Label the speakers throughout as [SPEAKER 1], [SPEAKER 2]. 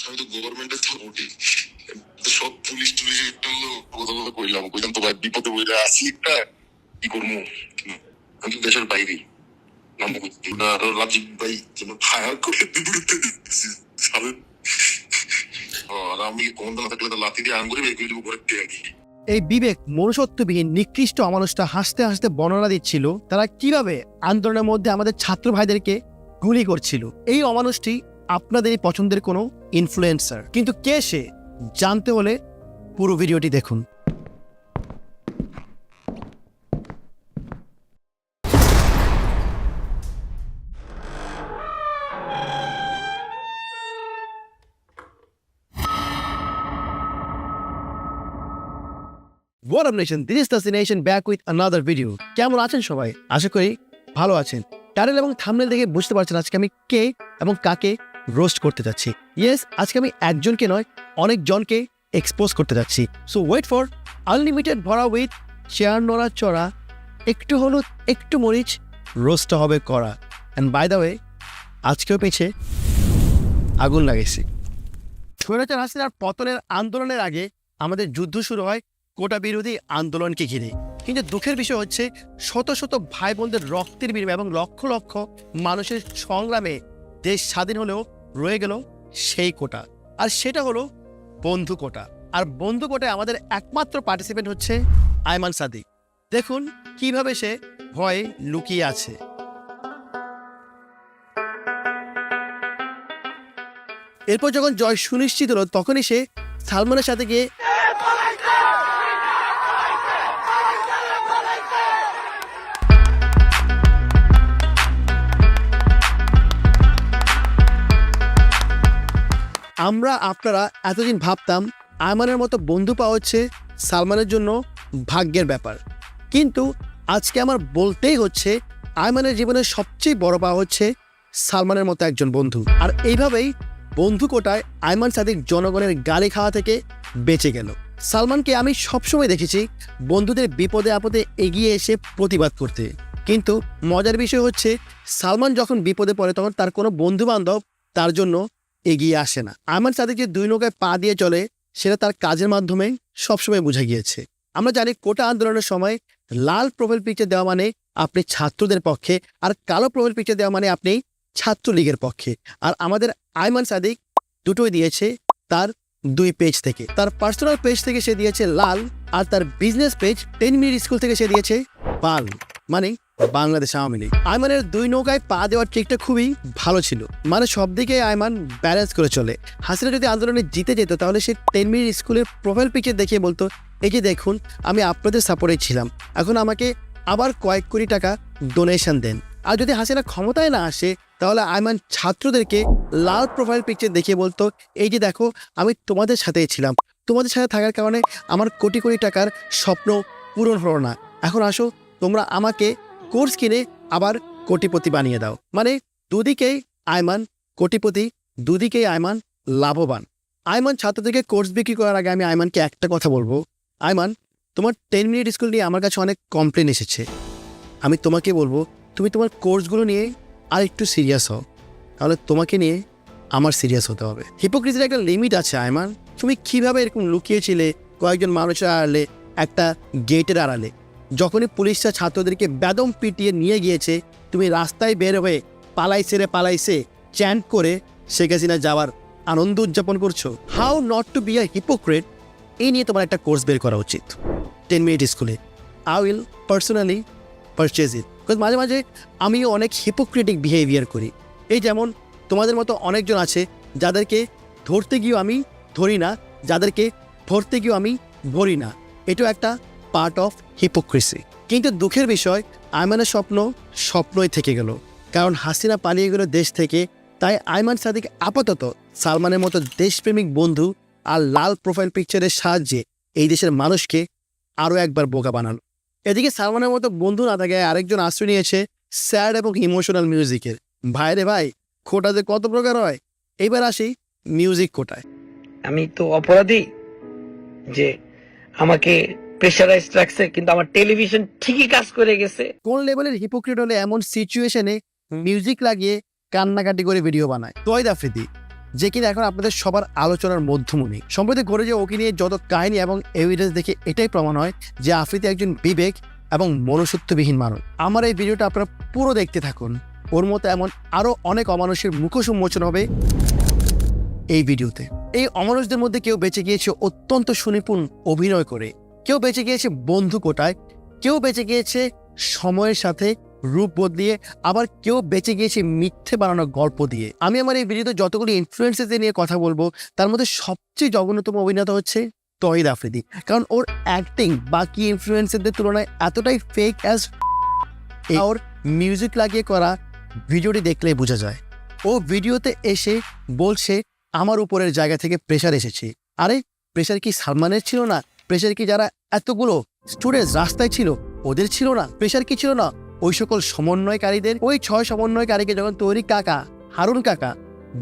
[SPEAKER 1] আমি তো গভর্নমেন্টের সাপোর্টই সব পুলিশ টুলিশ কথা কথা কইলাম তো ভাই বিপদে বইরা আসি একটা কি করবো, আমি তো দেশের বাইরে নামবো রাজীব ভাই যেন ফায়ার করে বিপরীতে দিচ্ছি আর আমি কোন না থাকলে তো লাথি দিয়ে আঙ্গুরে বের করে দেবো ঘরের থেকে।
[SPEAKER 2] এই বিবেক মনুষ্যত্ববিহীন নিকৃষ্ট অমানুষটা হাসতে হাসতে বর্ণনা দিচ্ছিল তারা কিভাবে আন্দোলনের মধ্যে আমাদের ছাত্র ভাইদেরকে গুলি করছিল। এই অমানুষটি আপনাদের পছন্দের কোনো ইনফ্লুয়েন্সার, কিন্তু কে সে জানতে হলে পুরো ভিডিওটি দেখুন। What up nation, this is Destination back with another video. কেমন আছেন সবাই? আশা করি ভালো আছেন। টাইটেল এবং থাম্বনেল দেখে বুঝতে পারছেন আজকে আমি কে এবং কাকে রোস্ট করতে যাচ্ছি। ইয়েস, আজকে আমি একজনকে নয় অনেকজনকে এক্সপোজ করতে যাচ্ছি। সো ওয়েট ফর আনলিমিটেড ভরা উইথ চেয়ার নড়া চড়া, একটু হলুদ একটু মরিচ, রোস্ট হবে করা। অ্যান্ড বাই দ্য ওয়ে, আজকেও পেছে আগুন লাগাইছি। স্বৈরাচার হাসিনার পতনের আন্দোলনের আগে আমাদের যুদ্ধ শুরু হয় কোটা বিরোধী আন্দোলনকে ঘিরে। কিন্তু দুঃখের বিষয় হচ্ছে শত শত ভাই বোনদের রক্তের বিনিময়ে এবং লক্ষ লক্ষ মানুষের সংগ্রামে দেশ স্বাধীন হলেও রয়ে গেল সেই কোটা, আর সেটা হলো বন্ধু কোটা। আর বন্ধু কোটায় আমাদের একমাত্র পার্টিসিপেন্ট হচ্ছে আয়মান সাদিক। দেখুন কিভাবে সে ভয়ে লুকিয়ে আছে। এরপর যখন জয় সুনিশ্চিত হলো তখনই সে সালমানের সাথে গিয়ে আপনারা এতদিন ভাবতাম আয়মানের মতো বন্ধু পাওয়া হচ্ছে সালমানের জন্য ভাগ্যের ব্যাপার, কিন্তু আজকে আমার বলতেই হচ্ছে আয়মানের জীবনের সবচেয়ে বড় পাওয়া হচ্ছে সালমানের মতো একজন বন্ধু। আর এইভাবেই বন্ধু কোটায় আয়মান সাদিক জনগণের গালি খাওয়া থেকে বেঁচে গেল। সালমানকে আমি সবসময় দেখেছি বন্ধুদের বিপদে আপদে এগিয়ে এসে প্রতিবাদ করতে, কিন্তু মজার বিষয় হচ্ছে সালমান যখন বিপদে পড়ে তখন তার কোনো বন্ধু বান্ধব তার জন্য এগিয়ে আসে না। আয়মান সাদিক যে দুই নৌকায় পা দিয়ে চলে সেটা তার কাজের মাধ্যমে সবসময় বোঝা গিয়েছে। আমরা জানি কোটা আন্দোলনের সময় লাল প্রোফাইল পিকচার দেওয়া মানে আপনি ছাত্রদের পক্ষে, আর কালো প্রোফাইল পিকচার দেওয়া মানে আপনি ছাত্রলীগের পক্ষে। আর আমাদের আয়মান সাদিক দুটোই দিয়েছে তার দুই পেজ থেকে। তার পার্সোনাল পেজ থেকে সে দিয়েছে লাল, আর তার বিজনেস পেজ 10 মিনিট স্কুল থেকে সে দিয়েছে বাল, মানে বাংলাদেশ আওয়ামী লীগ। আয়মানের দুই নৌকায় পা দেওয়ার ট্রিকটা খুবই ভালো ছিল, মানে সব দিকে আয়মান ব্যালেন্স করে চলে। হাসিনা যদি আন্দোলনে জিতে যেত তাহলে সে 10 মিনিট স্কুলের প্রোফাইল পিকচার দেখিয়ে বলতো, এই যে দেখুন আমি আপনাদের সাপোর্টে ছিলাম, এখন আমাকে আবার কয়েক কোটি টাকা ডোনেশন দেন। আর যদি হাসিনা ক্ষমতায় না আসে তাহলে আয়মান ছাত্রদেরকে লাল প্রোফাইল পিকচার দেখিয়ে বলতো, এই যে দেখো আমি তোমাদের সাথেই ছিলাম, তোমাদের সাথে থাকার কারণে আমার কোটি কোটি টাকার স্বপ্ন পূরণ হলো না, এখন আসো তোমরা আমাকে কোর্স কিনে আবার কোটিপতি বানিয়ে দাও। মানে দুদিকেই আয়মান কোটিপতি, দুদিকেই আয়মান লাভবান। আয়মান ছাত্রদেরকে কোর্স বিক্রি করার আগে আমি আয়মানকে একটা কথা বলবো, আয়মান তোমার 10 মিনিট স্কুল নিয়ে আমার কাছে অনেক কমপ্লেন এসেছে, আমি তোমাকে বলবো তুমি তোমার কোর্সগুলো নিয়ে আর একটু সিরিয়াস হও, তাহলে তোমাকে নিয়ে আমার সিরিয়াস হতে হবে। হিপোক্রিসির একটা লিমিট আছে আয়মান। তুমি কিভাবে এরকম লুকিয়েছিলে কয়েকজন মানুষের আড়ালে, একটা গেটের আড়ালে? যখনই পুলিশরা ছাত্রদেরকে বেদম পিটিয়ে নিয়ে গিয়েছে তুমি রাস্তায় বের হয়ে পালাইছে চ্যান্ট করে শেখ হাসিনা যাওয়ার আনন্দ উদযাপন করছো। How not to be a hypocrite, এই নিয়ে তোমার একটা কোর্স বের করা উচিত 10 মিনিট স্কুলে। I will personally purchase it, because মাঝে মাঝে আমিও অনেক হিপোক্রেটিক বিহেভিয়ার করি। এই যেমন তোমাদের মতো অনেকজন আছে যাদেরকে ধরতে গিয়েও আমি ধরি না, যাদেরকে ধরতে গিয়েও আমি ভরি না, এটাও একটা পার্ট অফ হিপোক্রেসি। কিন্তু দুঃখের বিষয় আয়মানের স্বপ্নই থেকে গেল, কারণ হাসিনা পালিয়ে গেল দেশ থেকে। তাই আয়মান সাদিক আপাতত সালমানের মতো দেশপ্রেমিক বন্ধু আর লাল প্রোফাইল পিকচারের সাহায্যে এই দেশের মানুষকে আরও একবার বোকা বানালো। এদিকে সালমানের মতো বন্ধু না থাকে আরেকজন আশ্রয় নিয়েছে স্যাড এবং ইমোশনাল মিউজিকের। ভাইরে ভাই, কোটা যে কত প্রকার হয়। এইবার আসি মিউজিক কোটায়।
[SPEAKER 3] আমি তো অপরাধী যে আমাকে প্রেশারাইজ রাখছে, কিন্তু আমার টেলিভিশন ঠিকই কাজ করে গেছে।
[SPEAKER 2] কোন লেভেলের হিপোক্রিট হলে এমন সিচুয়েশনে মিউজিক লাগিয়ে কান্নাকাটি করে ভিডিও বানায়? তহিদ আফ্রিদি যে কিনা এখন আপনাদের সবার আলোচনার মধ্যমণি। সম্প্রতি ঘটে যে ওকে নিয়ে যত কাহিনী এবং এভিডেন্স দেখে এটাই প্রমাণ হয় যে আফ্রিদি একজন বিবেক এবং মনুষ্যত্ববিহীন মানুষ। আমার এই ভিডিওটা আপনারা পুরো দেখতে থাকুন, ওর মতো এমন আরও অনেক অমানুষের মুখোশ উন্মোচন হবে এই ভিডিওতে। এই অমানুষদের মধ্যে কেউ বেঁচে গিয়েছে অত্যন্ত সুনিপুণ অভিনয় করে, কেউ বেঁচে গিয়েছে বন্ধু কোটায়, কেউ বেঁচে গিয়েছে সময়ের সাথে রূপ বদলিয়ে, আবার কেউ বেঁচে গিয়েছে মিথ্যে বানানো গল্প দিয়ে। আমি আমার এই ভিডিওতে যতগুলি ইনফ্লুয়েন্সারদের নিয়ে কথা বলবো তার মধ্যে সবচেয়ে জঘন্যতম অভিনেতা হচ্ছে তহিদ আফ্রিদি, কারণ ওর অ্যাক্টিং বাকি ইনফ্লুয়েন্সারদের তুলনায় এতটাই ফেক অ্যাজ ওর মিউজিক লাগিয়ে করা ভিডিওটি দেখলেই বোঝা যায়। ও ভিডিওতে এসে বলছে আমার উপরের জায়গা থেকে প্রেশার এসেছে। আরে প্রেশার কি সালমানের ছিল না? প্রেশার কি যারা এতগুলো স্টুডেন্টস রাস্তায় ছিল ওদের ছিল না? প্রেশার কি ছিল না ওই সকল সমন্বয়কারীদের? ওই 6 সমন্বয়কারীকে যখন তৈরি কাকা হারুন কাকা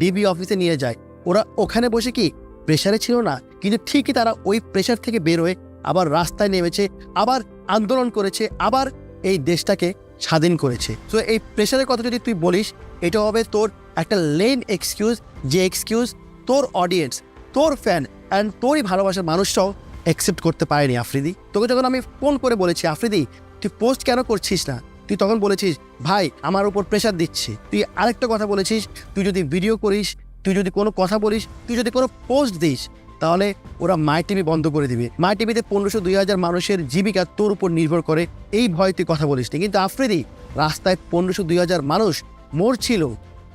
[SPEAKER 2] ডিবি অফিসে নিয়ে যায়, ওরা ওখানে বসে কি প্রেশারে ছিল না? কিন্তু ঠিকই তারা ওই প্রেশার থেকে বের হয়ে আবার রাস্তায় নেমেছে, আবার আন্দোলন করেছে, আবার এই দেশটাকে স্বাধীন করেছে। তো এই প্রেশারের কথা যদি তুই বলিস, এটা হবে তোর একটা লেম এক্সকিউজ, যে এক্সকিউজ তোর অডিয়েন্স, তোর ফ্যান অ্যান্ড তোরই ভালোবাসার মানুষটাও অ্যাকসেপ্ট করতে পারেনি। আফ্রিদি, তোকে যখন আমি ফোন করে বলেছি আফ্রিদি তুই পোস্ট কেন করছিস না, তুই তখন বলেছিস ভাই আমার উপর প্রেশার দিচ্ছে। তুই আরেকটা কথা বলেছিস, তুই যদি ভিডিও করিস, তুই যদি কোনো কথা বলিস, তুই যদি কোনো পোস্ট দিস, তাহলে ওরা মাই টিভি বন্ধ করে দিবে। মাই টিভিতে 1500-2000 মানুষের জীবিকা তোর উপর নির্ভর করে, এই ভয় তুই কথা বলিস নি। কিন্তু আফ্রিদি, রাস্তায় 1500-2000 মানুষ মরছিল,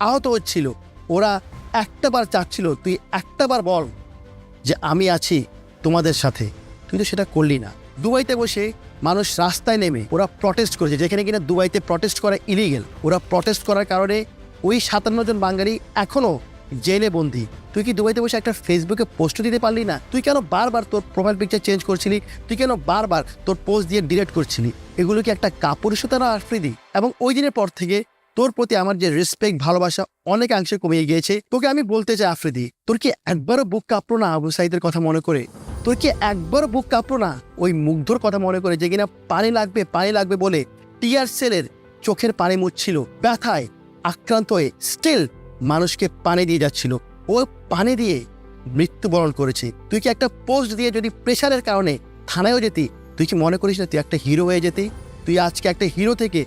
[SPEAKER 2] আহত হচ্ছিল, ওরা একটাবার চাচ্ছিল তুই একটাবার বল যে আমি আছি তোমাদের সাথে, তুই তো সেটা করলি না। দুবাইতে বসে মানুষ রাস্তায় নেমে ওরা প্রটেস্ট করেছে, যেখানে কিনা দুবাইতে প্রটেস্ট করা ইলিগেল। ওরা প্রটেস্ট করার কারণে ওই 57 জন বাঙালি এখনও জেলে বন্দি। তুই কি দুবাইতে বসে একটা ফেসবুকে পোস্ট দিতে পারলি না? তুই কেন বারবার তোর প্রোফাইল পিকচার চেঞ্জ করছিলি? তুই কেন বারবার তোর পোস্ট দিয়ে ডিলিট করছিলি? এগুলো কি একটা কাপুরুষতা না আফ্রিদি? এবং ওই দিনের পর থেকে তোর প্রতি আমার যে রেসপেক্ট ভালোবাসা অনেকাংশে কমে গিয়েছে। তোকে আমি বলতে চাই আফ্রিদি, তোর কি একবারও বুক কাঁপলো না আবু সাইদের কথা মনে করে? তোর কি একবারও বুক কাঁপলো না ওই মুগ্ধর কথা মনে করে, যে কিনা পানি লাগবে বলে টিয়ার সেলের চোখের পানি মুছছিল, ব্যথায় আক্রান্ত হয়ে স্টিল মানুষকে পানি দিয়ে যাচ্ছিল, ও পানি দিয়ে মৃত্যুবরণ করেছে। তুই কি একটা পোস্ট দিয়ে যদি প্রেশারের কারণে থানায়ও যেতি, তুই কি মনে করিস না তুই একটা হিরো হয়ে যেতি? তুই আজকে একটা হিরো থেকে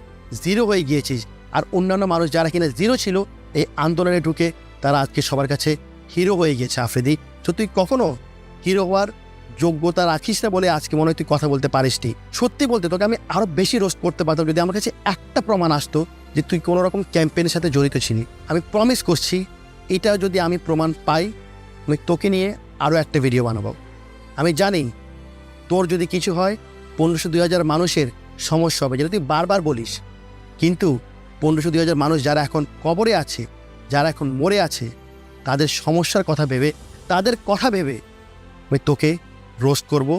[SPEAKER 2] জিরো হয়ে গিয়েছিস, আর অন্যান্য মানুষ যারা কিনা জিরো ছিল এই আন্দোলনে ঢুকে তারা আজকে সবার কাছে হিরো হয়ে গিয়েছে। আফ্রিদি, তো তুই কখনো হিরো হওয়ার যোগ্যতা রাখিস না বলে আজকে মনে হয় তুই কথা বলতে পারিসনি। সত্যি বলতে তোকে আমি আরও বেশি রোস্ট করতে পারতাম যদি আমার কাছে একটা প্রমাণ আসতো যে তুই কোনো রকম ক্যাম্পেইনের সাথে জড়িত ছিলি। আমি প্রমিস করছি, এটা যদি আমি প্রমাণ পাই, আমি তোকে নিয়ে আরও একটা ভিডিও বানাবো। আমি জানি তোর যদি কিছু হয় 1500-2000 মানুষের সমস্যা হবে, যেটা তুই বারবার বলিস। কিন্তু 1500-2000 মানুষ যারা এখন কবরে আছে, যারা এখন মরে আছে, তাদের সমস্যার কথা ভেবে, তাদের কথা ভেবে আমি তোকে রোস্ট করবো।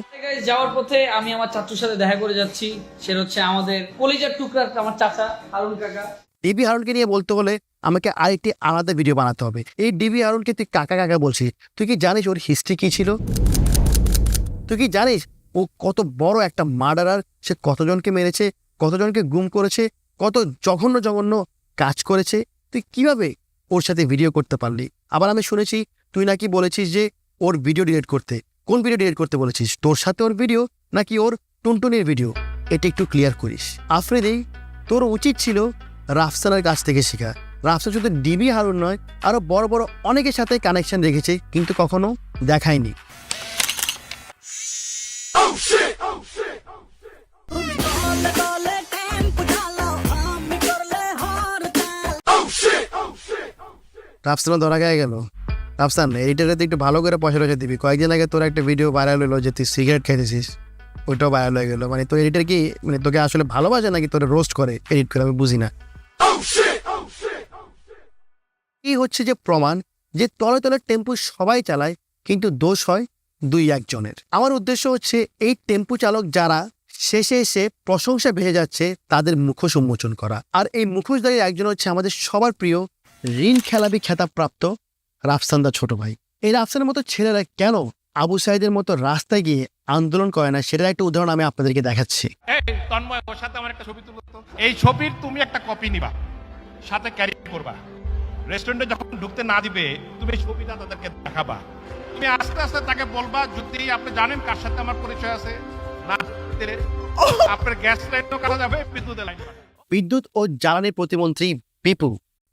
[SPEAKER 4] যাওয়ার পথে আমি আমার চাচুর সাথে দেখা করে যাচ্ছি। সে হচ্ছে আমাদের কলিজার টুকরার আমার চাচা হারুন কাকা।
[SPEAKER 2] ডিবি হারুনকে নিয়ে বলতে হলে আমাকে আরেকটি আলাদা ভিডিও বানাতে হবে। এই ডিবি হারুনকে তুই কাকা কাকা বলছিস, তুই কি জানিস ওর হিস্ট্রি কী ছিল? তুই কি জানিস ও কত বড় একটা মার্ডারার? সে কতজনকে মেরেছে, কতজনকে গুম করেছে, কত জঘন্য জঘন্য কাজ করেছে? তুই কিভাবে ওর সাথে ভিডিও করতে পারলি? আবার আমি শুনেছি তুই নাকি বলেছিস যে ওর ভিডিও ডিলিট করতে। কোন ভিডিও ডিলিট করতে বলেছিস? তোর সাথে ওর ভিডিও নাকি ওর টুনটুনির ভিডিও? এটা একটু ক্লিয়ার করিস। আফ্রিদি, তোর উচিত ছিল রাফসানের কাছ থেকে শেখা। রাফসান শুধু ডিবি হারুন নয়, আরও বড় বড় অনেকের সাথে কানেকশন রেখেছে, কিন্তু কখনো দেখায়নি। রাফসানও ধরা গিয়ে গেল। রাফসান, এডিটারে একটু ভালো করে পয়সা টয়সা দিবি। কয়েকদিন আগে তোর একটা ভিডিও ভাইরাল হলো যে তুই সিগারেট খাইতেছিস, ওইটাও ভাইরাল হয়ে গেলো। মানে তোর এডিটার কি মানে তোকে আসলে ভালোবাসে নাকি তোর রোস্ট করে এডিট করে? আমি বুঝি না। কি হচ্ছে যে প্রমাণ যে তলে তলে টেম্পু সবাই চালায়, কিন্তু দোষ হয় 2-1 জনের। আমার উদ্দেশ্য হচ্ছে এই টেম্পু চালক যারা শেষে এসে প্রশংসা ভেসে যাচ্ছে তাদের মুখোশ উন্মোচন করা। আর এই মুখোশধারী একজন হচ্ছে আমাদের সবার প্রিয় ঋণ খেলাবি খেতাবপ্রাপ্ত রাফসানদা ছোট ভাই। এই রাফসানের মতো ছেলেরা কেন আবু সাইদের মতো রাস্তায় গিয়ে আন্দোলন করে না, সেটার একটা উদাহরণ আমি আপনাদেরকে দেখাচ্ছি।
[SPEAKER 5] তন্ময়, ওর সাথে আমার একটা ছবি তুলো তো। এই ছবির তুমি একটা কপি নিবা, সাথে ক্যারি করবা, রেস্টুরেন্টে যখন ঢুকতে না দিবে তুমি এই ছবিটা তাদেরকে দেখাবা, তুমি আস্তে আস্তে তাকে বলবা যদি আপনি জানেন কার সাথে আমার পরিচয় আছে, না জানলে আপনার গ্যাস লাইনও কাটা যাবে, বিদ্যুতের লাইন কাটা যাবে।
[SPEAKER 2] বিদ্যুৎ ও জ্বালানি প্রতিমন্ত্রী বিপু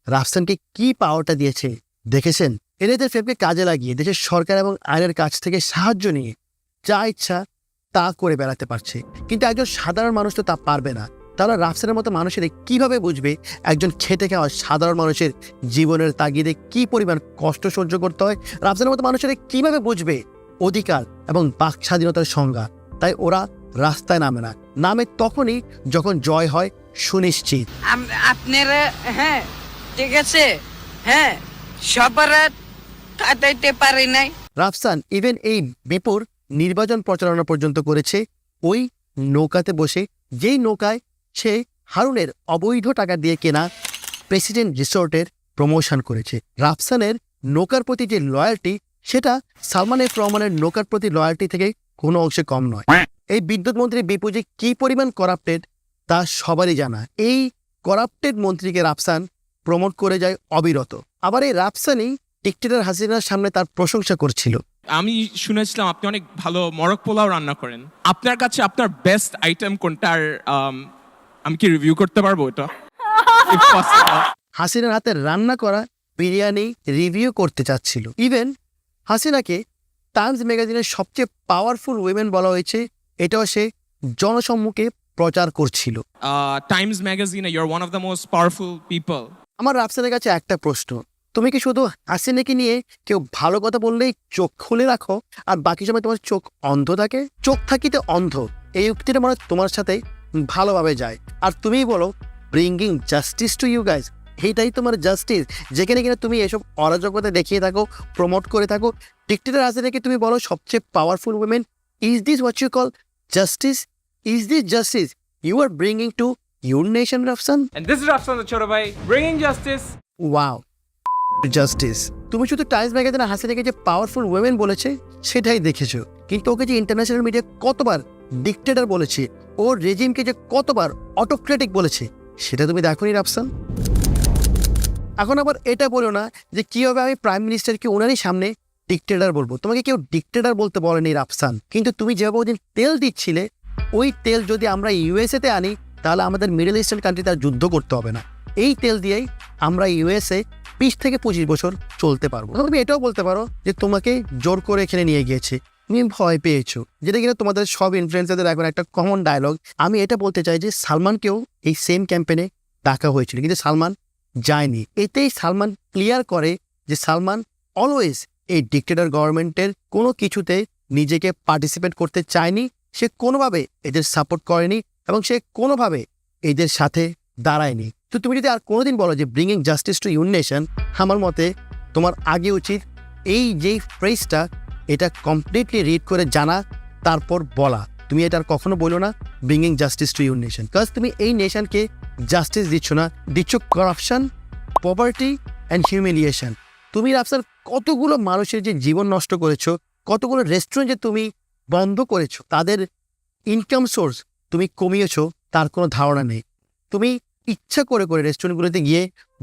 [SPEAKER 2] রাফসানকে কি পাওয়ারটা দিয়েছে দেখেছেন? এদের ফেপকে কাজে লাগিয়ে দেশের সরকার এবং আইনের কাছ থেকে সাহায্য নিয়ে যা ইচ্ছা তা করে বেড়াতে পারছে, কিন্তু একজন সাধারণ মানুষ তো তা পারবে না। তারা রাফসানের মতো মানুষের কিভাবে বুঝবে একজন খেটে খাওয়া সাধারণ মানুষের জীবনের তাগিদে কি পরিমাণ কষ্ট সহ্য করতে হয়? রাফসানের মতো মানুষের কিভাবে বুঝবে অধিকার এবং বাক স্বাধীনতার সংজ্ঞা? তাই ওরা রাস্তায় নামে না, নামে তখনই যখন জয় হয় সুনিশ্চিত।
[SPEAKER 6] আপনারা হ্যাঁ ঠিক আছে, হ্যাঁ সবার কাটাইতে পারি নাই।
[SPEAKER 2] রাফসান ইভেন এই বিপুর নির্বাচন প্রচারণা পর্যন্ত করেছে ওই নৌকাতে বসে, যেই নৌকায় সে হারুনের অবৈধ টাকা দিয়ে কেনা প্রেসিডেন্ট রিসোর্টের প্রমোশন করেছে। রাফসানের নৌকার প্রতি যে লয়্যালটি, সেটা সালমান এফ রহমানের নৌকার প্রতি লয়্যালটি থেকে কোনো অংশে কম নয়। এই বিদ্যুৎ মন্ত্রী বিপু যে কি পরিমাণ করাপ্টেড তা সবারই জানা। এই করাপ্টেড মন্ত্রীকে রাফসান প্রমোট করে যায় অবিরত। আবার এই রাফসানই ডিক্টেটর হাসিনার সামনে তার প্রশংসা করছিল।
[SPEAKER 7] আমি শুনেছিলাম আপনি অনেক ভালো মরক পোলাও রান্না করেন। আপনার কাছে আপনার বেস্ট আইটেম কোনটা? আর আমি কি রিভিউ করতে পারবো এটা? If possible?
[SPEAKER 2] হাসিনার হাতে রান্না করা বিরিয়ানি রিভিউ করতে চাচ্ছিল। ইভেন হাসিনাকে টাইমস ম্যাগাজিনের সবচেয়ে পাওয়ারফুল উইমেন বলা হয়েছে, এটাও সে জনসম্মুখে প্রচার করছিল।
[SPEAKER 7] Times Magazine, you're one of the most powerful people.
[SPEAKER 2] আমার রাফসানের কাছে একটা প্রশ্ন, তুমি কি শুধু হাসিনাকে নিয়ে কেউ ভালো কথা বললেই চোখ খুলে রাখো আর বাকি সময় তোমার চোখ অন্ধ থাকে? চোখ থাকিতে অন্ধ, এই উক্তিটা মনে হয় তোমার সাথে ভালোভাবে যায়। আর তুমিই বলো bringing justice to you guys, এইটাই তোমার জাস্টিস, যেখানে কিনা তুমি এসব অরাজকতা দেখিয়ে থাকো, প্রমোট করে থাকো। ডিক্টেটর হাসিনাকে তুমি বলো সবচেয়ে powerful women. Is this what you call justice? Is this justice you are bringing to your nation, Rafsan?
[SPEAKER 8] And this is Rafsan the Chota Bhai, bringing justice.
[SPEAKER 2] Wow, justice. তুমি শুধু টাইমস ম্যাগাজিনে হাসিনাকে যে পাওয়ারফুল উইমেন বলেছে সেটাই দেখেছো, কিন্তু ওকে যে international media কতবার ডিক্টেটর বলেছে, ওর রেজিমকে যে কতবার অটোক্রেটিক বলেছে সেটা তুমি দেখোনি রাফসান। এখন আবার এটা বলো না যে কীভাবে আমি প্রাইম মিনিস্টারকে ওনারই সামনে ডিক্টেটর বলবো। তোমাকে কেউ ডিক্টেটর বলতে বলেনি রাফসান, কিন্তু তুমি যেভাবে ওদিন তেল দিচ্ছিলে, ওই তেল যদি আমরা ইউএসএতে আনি তাহলে আমাদের মিডল ইস্টার্ন কান্ট্রিতে আর যুদ্ধ করতে হবে না। এই তেল দিয়েই আমরা ইউএসএ 20 থেকে 25 বছর চলতে পারবো। তুমি এটাও বলতে পারো যে তোমাকে জোর করে এখানে নিয়ে গিয়েছে, তুমি ভয় পেয়েছো, যেটা কিনা তোমাদের সব ইনফ্লুয়েন্সারদের এখন একটা কমন ডায়লগ। আমি এটা বলতে চাই যে সালমানকেও এই সেম ক্যাম্পেনে ডাকা হয়েছিল, কিন্তু সালমান যায়নি। এতেই সালমান ক্লিয়ার করে যে সালমান অলওয়েজ এই ডিক্টেটর গভর্নমেন্টের কোনো কিছুতে নিজেকে পার্টিসিপেট করতে চায়নি। সে কোনোভাবে এদের সাপোর্ট করেনি এবং সে কোনোভাবে এদের সাথে দাঁড়ায়নি। তো তুমি যদি আর কোনোদিন বলো যে bringing justice two your nation, আমার মতে তোমার আগে উচিত এই যেই ফ্রেজটা এটা কমপ্লিটলি রিড করে জানা, তারপর বলা। তুমি এটা আর কখনো বলো না bringing justice two your nation, কারণ তুমি এই নেশনকে জাস্টিস দিচ্ছ না, দিচ্ছ করাপশন, পভার্টি অ্যান্ড হিউমিলিয়েশন। তুমি রাফসান কতগুলো মানুষের যে জীবন নষ্ট করেছো, কতগুলো রেস্টুরেন্ট যে তুমি বন্ধ করেছো, তাদের ইনকাম সোর্স তুমি কমিয়েছো, তার কোনো ধারণা নেই। তুমি ইচ্ছা করে করে রেস্টুরেন্টগুলোতে গিয়ে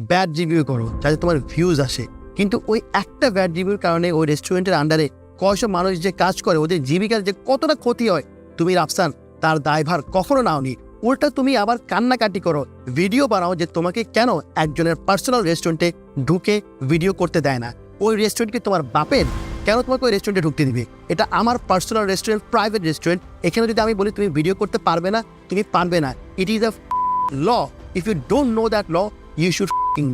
[SPEAKER 2] ব্যাড রিভিউ করো যাতে তোমার ভিউজ আসে, কিন্তু ওই একটা ব্যাড রিভিউর কারণে ওই রেস্টুরেন্টের আন্ডারে কয়শো মানুষ যে কাজ করে, ওদের জীবিকার যে কতটা ক্ষতি হয়, তুমি রাফসান তার দায়ভার কখনো নাওনি। উল্টা তুমি আবার কান্নাকাটি করো, ভিডিও বানাও যে তোমাকে কেন একজনের পার্সোনাল রেস্টুরেন্টে ঢুকে ভিডিও করতে দেয় না। ওই রেস্টুরেন্টকে তোমার বাপের, কেন তোমাকে ওই রেস্টুরেন্টে ঢুকতে দিবে? এটা আমার পার্সোনাল রেস্টুরেন্ট, প্রাইভেট রেস্টুরেন্ট। এখানে যদি আমি বলি তুমি ভিডিও করতে পারবে না, তুমি পারবে না। It is a law. If you don't know that law, you should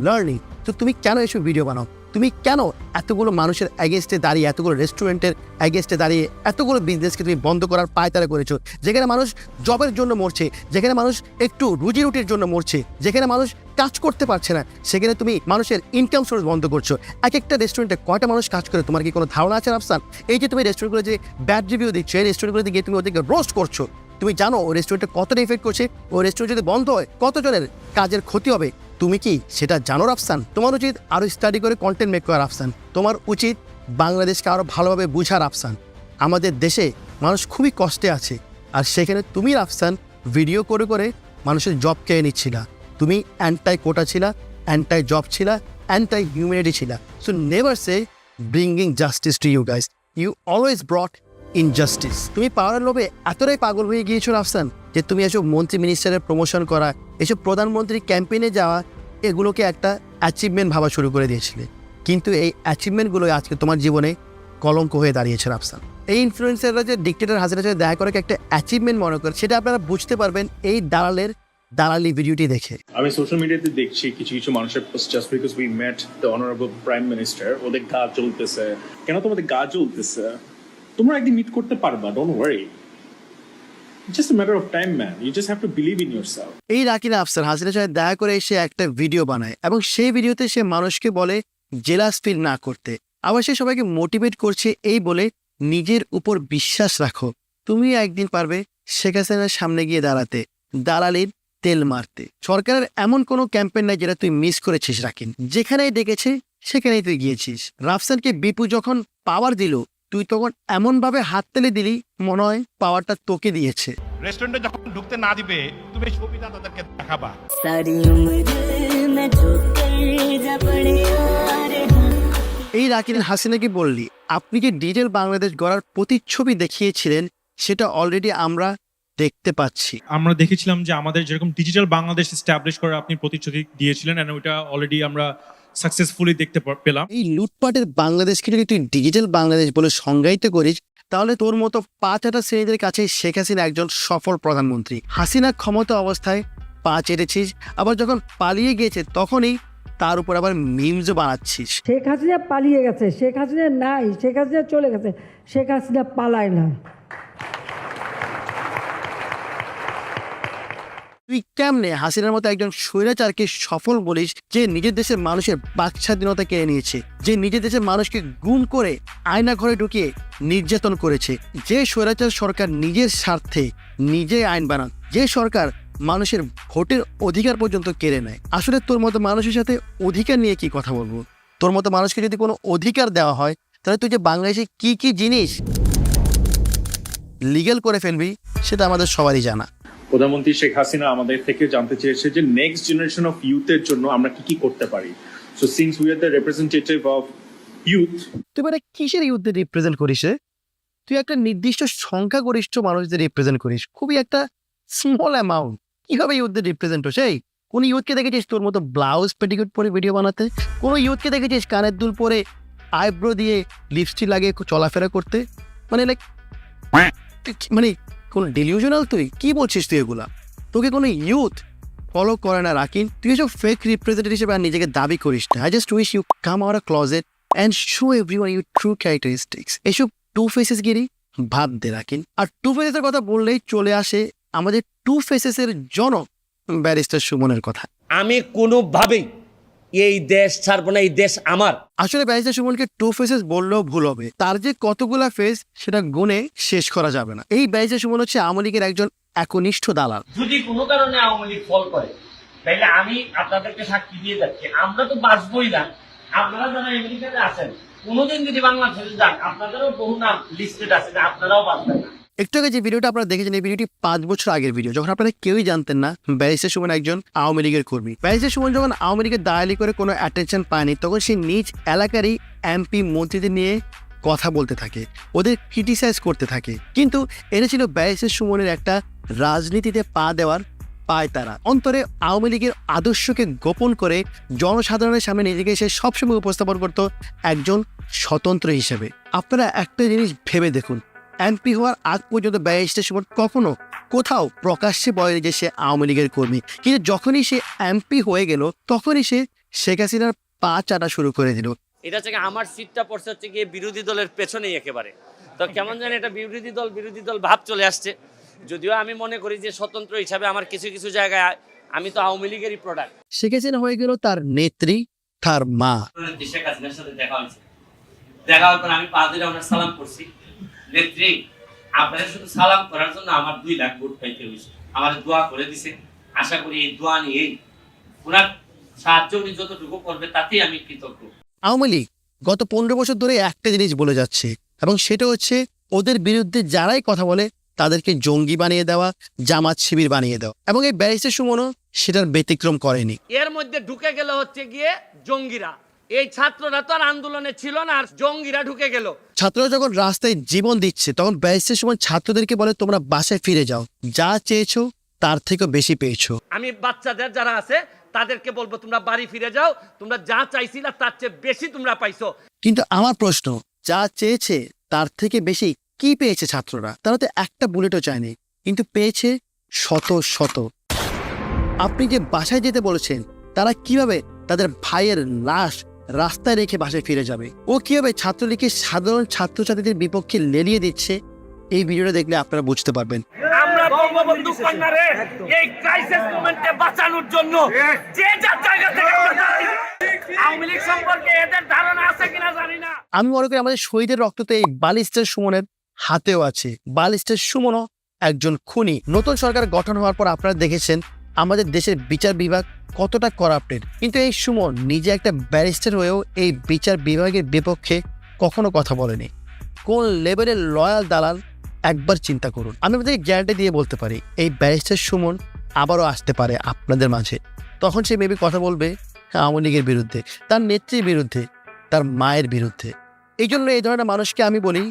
[SPEAKER 2] learn it. তো তুমি কেন এসব ভিডিও বানাও? তুমি কেন এতগুলো মানুষের অ্যাগেনস্টে দাঁড়িয়ে, এতগুলো রেস্টুরেন্টের অ্যাগেনস্টে দাঁড়িয়ে এতগুলো বিজনেসকে তুমি বন্ধ করার পায়তারা করেছো? যেখানে মানুষ জবের জন্য মরছে, যেখানে মানুষ একটু রুজি রুটির জন্য মরছে, যেখানে মানুষ কাজ করতে পারছে না, সেখানে তুমি মানুষের ইনকাম সোর্স বন্ধ করছো। এক একটা রেস্টুরেন্টে কয়টা মানুষ কাজ করে তোমার কি কোনো ধারণা আছে রাফসান? এই যে তুমি রেস্টুরেন্টগুলো যে ব্যাড রিভিউ দিচ্ছ, এই রেস্টুরেন্টগুলোতে গিয়ে তুমি ওদেরকে রোস্ট করছো, তুমি জানো ওই রেস্টুরেন্টে কতটা ইফেক্ট করছে? ওই রেস্টুরেন্ট যদি বন্ধ হয় কতজনের কাজের ক্ষতি হবে? তুমি কি সেটা জানো রাফসান? তোমার উচিত আরও স্টাডি করে কন্টেন্ট মেক করা রাফসান। তোমার উচিত বাংলাদেশকে আরও ভালোভাবে বুঝা রাফসান। আমাদের দেশে মানুষ খুবই কষ্টে আছে, আর সেখানে তুমি রাফসান ভিডিও করে করে মানুষের জব কেড়ে নিচ্ছিলা। তুমি অ্যান্টাই কোটা ছিলা, অ্যান্টাই জব ছিলা, anti-humanity ছিলা। So never say bringing justice to you guys. You always brought injustice. তুমি পাওয়ার লোভে এতটাই পাগল হয়ে গিয়েছো রাফসান যে তুমি এসব মন্ত্রী মিনিস্টারের প্রমোশন করা, এসব প্রধানমন্ত্রী ক্যাম্পেইনে যাওয়া, এগুলোকে একটা অ্যাচিভমেন্ট ভাবা শুরু করে দিয়েছিলে। কিন্তু এই অ্যাচিভমেন্টগুলো আজকে তোমার জীবনে কলঙ্ক হয়ে দাঁড়িয়েছে রাফসান। এই ইনফ্লুয়েন্সাররা যে ডিক্টেটর হাসিনার সাথে দেখা করে একটা অ্যাচিভমেন্ট মনে করে, সেটা আপনারা বুঝতে পারবেন এই দালালি ভিডিওটি দেখে।
[SPEAKER 9] আমি সোশ্যাল মিডিয়াতে দেখছি কিছু কিছু মানুষের post, just because we mate the honourable prime minister, ওদের গা জ্বলতেছে। কেন তোমাদের গা জ্বলতেছে? তোমরা একদিন মিট করতে পারবা, don't worry, just a matter of time man, you just have to believe in yourself.
[SPEAKER 2] এই রাকিনা আফসার হাসিনার সাথে দেখা করে এসে একটা ভিডিও বানায় এবং সেই ভিডিওতে সে মানুষকে বলে জেলাস ফিল না করতে। আবার সে সবাইকে মোটিভেট করছে এই বলে নিজের উপর বিশ্বাস রাখো, তুমি একদিন পারবে শেখ হাসিনার সামনে গিয়ে দাঁড়াতে, দালালির তেল মারতে। সরকারের এমন কোনো ক্যাম্পেইন নাই যেটা তুই মিস করেছিস রাকিন। যেখানেই ডেকেছে সেখানেই তুই গিয়েছিস। রাফসানকে বিপু যখন পাওয়ার দিল, তুই তখন এমনভাবে হাত তেলে দিলি মনে হয় পাওয়ারটা তোকে দিয়েছে।
[SPEAKER 5] রেস্টুরেন্টে যখন ঢুকতে না দিবে তুমি ছবিটা তাদেরকে দেখাবা।
[SPEAKER 2] এই রাকিন হাসিনাকে বললি আপনি যে ডিজিটাল বাংলাদেশ গড়ার প্রতিচ্ছবি দেখিয়েছিলেন সেটা অলরেডি আমরা দেখতে পাচ্ছি।
[SPEAKER 10] আমরা দেখেছিলাম যে আমাদের যেরকম ডিজিটাল বাংলাদেশ এস্টাবলিশ করে আপনি প্রতিশ্রুতি দিয়েছিলেন, এন্ড ওইটা অলরেডি আমরা সাকসেসফুলি দেখতে পেলাম।
[SPEAKER 2] এই লুটপাটের বাংলাদেশকে যদি তুই ডিজিটাল বাংলাদেশ বলে সংজ্ঞায়িত করিস, তাহলে তোর মতো পা চাটা শ্রেণীদের কাছে শেখ হাসিনা একজন সফল প্রধানমন্ত্রী। হাসিনা ক্ষমতা অবস্থায় পা চেটেছিস, আবার যখন পালিয়ে গিয়েছে তখনই তার উপর আবার মিমসও বানাচ্ছিস।
[SPEAKER 11] শেখ হাসিনা পালিয়ে গেছে, শেখ হাসিনা নাই, শেখ হাসিনা চলে গেছে, শেখ হাসিনা পালায় না।
[SPEAKER 2] তুই কেমনে হাসিনার মতো একজন স্বৈরাচারকে সফল বলিস, যে নিজের দেশের মানুষের বাক স্বাধীনতা কেড়ে নিয়েছে, যে নিজের দেশের মানুষকে গুম করে আয়না ঘরে ঢুকিয়ে নির্যাতন করেছে, যে স্বৈরাচার সরকার নিজের স্বার্থে নিজে আইন বানান, যে সরকার মানুষের ভোটের অধিকার পর্যন্ত কেড়ে নেয়। আসলে তোর মতো মানুষের সাথে অধিকার নিয়ে কি কথা বলবো? তোর মতো মানুষকে যদি কোনো অধিকার দেওয়া হয়, তাহলে তুই যে বাংলাদেশে কি কি জিনিস লিগ্যাল করে ফেলবি সেটা আমাদের সবারই জানা।
[SPEAKER 9] প্রধানমন্ত্রী শেখ হাসিনা আমাদের থেকে জানতে চেয়েছে যে নেক্সট জেনারেশন অফ ইউথের জন্য আমরা কি কি করতে পারি। So since we are the representative of youth,
[SPEAKER 2] তুই মানে কিসের ইউথদের রিপ্রেজেন্ট করিস রে? তুই একটা নির্দিষ্ট সংখ্যাগরিষ্ঠ মানুষদের রিপ্রেজেন্ট করিস, খুবই একটা স্মল অ্যামাউন্ট। কিভাবে ইউথদের রিপ্রেজেন্ট হচ্ছে? এই কোন ইউথকে দেখেছিস তোর মতো ব্লাউজ পেটিকোট পরে ভিডিও বানাতে? কোন ইউথকে দেখেছিস কানের দুল পরে আইব্রো দিয়ে লিপস্টিক লাগিয়ে চলাফেরা করতে? মানে লাইক মানে কোন ডিলিউশনাল? তুই কি বলছিস তুই এগুলা? তোকে কোনো ইউথ ফলো করে না রাকিন। তুই এসব ফেক রিপ্রেজেন্টেটিভ হিসেবে আর নিজেকে দাবি করিস না। I just wish you come out a closet and show everyone your true characteristics. এসব টু ফেসেস গিরি ভাব দে রাকিন। আর টু ফেসেসের কথা বললেই চলে আসে আমাদের টু ফেসেসের জনক ব্যারিস্টার সুমনের কথা।
[SPEAKER 3] আমি কোনোভাবেই এই দেশ ছাড়বো না, এই দেশ আমার।
[SPEAKER 2] আসলে ব্যারিস্টার সুমনকে টু ফেসেস বললেও ভুল হবে, তার যে কতগুলা ফেস সেটা গুণে শেষ করা যাবে না। এই ব্যারিস্টার সুমন হচ্ছে আওয়ামী লীগের একজন একনিষ্ঠ দালাল।
[SPEAKER 3] যদি কোনো কারণে আওয়ামী লীগ ফল করে, তাহলে আমি আপনাদেরকে সাক্ষী দিয়ে যাচ্ছি, আমরা তো বাঁচবই না। আপনারা যারা আমেরিকাতে আছেন, কোনোদিন যদি বাংলাদেশে যান, আপনাদেরও বহু নাম লিস্টেড আছে, আপনারাও বাঁচবেন না।
[SPEAKER 2] একটু আগে যে ভিডিওটা আপনারা দেখেছেন, এই ভিডিওটি 5 বছর আগের ভিডিও, যখন আপনারা কেউই জানতেন না ব্যারিস্টার সুমন একজন আওয়ামী লীগের কর্মী। ব্যারিস্টার সুমন যখন আওয়ামী লীগের দালালি করে কোনো অ্যাটেনশন পায়নি, তখন সে নিজ এলাকারই এমপি মন্ত্রীদের নিয়ে কথা বলতে থাকে, ওদের ক্রিটিসাইজ করতে থাকে। কিন্তু এটা ছিল ব্যারিস্টার সুমনের একটা রাজনীতিতে পা দেওয়ার পায়তারা। অন্তরে আওয়ামী লীগের আদর্শকে গোপন করে জনসাধারণের সামনে নিজেকে সে সবসময় উপস্থাপন করত একজন স্বতন্ত্র হিসেবে। আপনারা একটা জিনিস ভেবে দেখুন, এমপি হওয়ার আগ পর্যন্ত ব্যারিস্টার সুমন কখনো কোথাও প্রকাশ্যে বলে যে সে আওয়ামী লীগের কর্মী, কিন্তু যখনই সে এমপি হয়ে গেল তখনই সে শেখ হাসিনার পা চাটা শুরু করে দিল।
[SPEAKER 3] এটা হচ্ছে আমার সিটটা পড়ছে হচ্ছে গিয়ে বিরোধী দলের পেছনেই একেবারে। তো কেমন জানি এটা বিরোধী দল ভাব চলে আসছে। যদিও আমি মনে করি যে স্বতন্ত্র হিসাবে আমার কিছু কিছু জায়গায় আমি তো আওয়ামী লীগেরই প্রোডাক্ট।
[SPEAKER 2] শেখ হাসিনা হয়ে গেল তার নেত্রী, তার মা।
[SPEAKER 3] শেখ হাসিনার সাথে দেখা হয়েছে, দেখা হওয়ার পর আমি পা দিলে ওনার সালাম করছি, নেত্রী আপনারা শুধু সালাম করার জন্য আমার 2 লাখ ভোট পাইতে হয়েছে, আমার দোয়া করে দিছে। আশা করি এই দোয়া নিয়ে ওনার সাহায্য উনি যতটুকু করবে তাতেই আমি কৃতজ্ঞ।
[SPEAKER 2] আওয়ামী লীগ গত 15 বছর ধরে একটা জিনিস বলে যাচ্ছে, এবং সেটা হচ্ছে ওদের বিরুদ্ধে যারাই কথা বলে তাদেরকে জঙ্গি বানিয়ে দেওয়া, জামাত শিবির বানিয়ে দেওয়া। এবং এই ব্যারিস্টার সুমনও সেটার ব্যতিক্রম করেনি।
[SPEAKER 3] এর মধ্যে ঢুকে গেল হচ্ছে গিয়ে জঙ্গিরা। এই ছাত্ররা তো আর আন্দোলনে ছিল না, আর জঙ্গিরা ঢুকে গেল।
[SPEAKER 2] ছাত্ররা যখন রাস্তায় জীবন দিচ্ছে তখন ব্যারিস্টার সুমন ছাত্রদেরকে বলে তোমরা বাসায় ফিরে যাও, যা চেয়েছো তার থেকেও বেশি পেয়েছো।
[SPEAKER 3] আমি বাচ্চাদের যারা আছে তাদেরকে বলবো তোমরা বাড়ি ফিরে যাও, তোমরা যা চাইছিলা তার চেয়ে বেশি তোমরা পাইছো।
[SPEAKER 2] কিন্তু আমার প্রশ্ন, যা চেয়েছে তার থেকে বেশি কি পেয়েছে ছাত্ররা? তারা তো একটা বুলেটও চায়নি, কিন্তু পেয়েছে শত শত। আপনি যে বাসায় যেতে বলেছেন, তারা কিভাবে তাদের ভাইয়ের লাশ রাস্তায় রেখে বাসায় ফিরে যাবে? ও কিভাবে ছাত্রলীগকে সাধারণ ছাত্রছাত্রীদের বিপক্ষে লেলিয়ে দিচ্ছে? এই ভিডিওটা দেখলে আপনারা বুঝতে পারবেন।
[SPEAKER 3] আমরা বঙ্গবন্ধু কন্যারে এই ক্রাইসিস মোমেন্টে বাঁচানোর জন্য যে যার জায়গা থেকে আওয়ামী লীগ সম্পর্কে এদের ধারণা আছে কিনা জানি না।
[SPEAKER 2] আমি মনে করি আমাদের শহীদের রক্ত তো এই ব্যারিস্টার সুমনের হাতেও আছে। ব্যারিস্টার সুমনও একজন খুনি। নতুন সরকার গঠন হওয়ার পর আপনারা দেখেছেন আমাদের দেশের বিচার বিভাগ কতটা করাপ্টেড, কিন্তু এই সুমন নিজে একটা ব্যারিস্টার হয়েও এই বিচার বিভাগের বিপক্ষে কখনো কথা বলেনি। কোন লেভেলের লয়াল দালাল একবার চিন্তা করুন। আমি আপনাদেরকে গ্যারান্টি দিয়ে বলতে পারি এই ব্যারিস্টার সুমন আবারও আসতে পারে আপনাদের মাঝে। তখন সে মেবি কথা বলবে আওয়ামী লীগের বিরুদ্ধে, তার নেত্রীর বিরুদ্ধে, তার মায়ের বিরুদ্ধে। এই জন্য এই ধরনের মানুষকে আমি বলি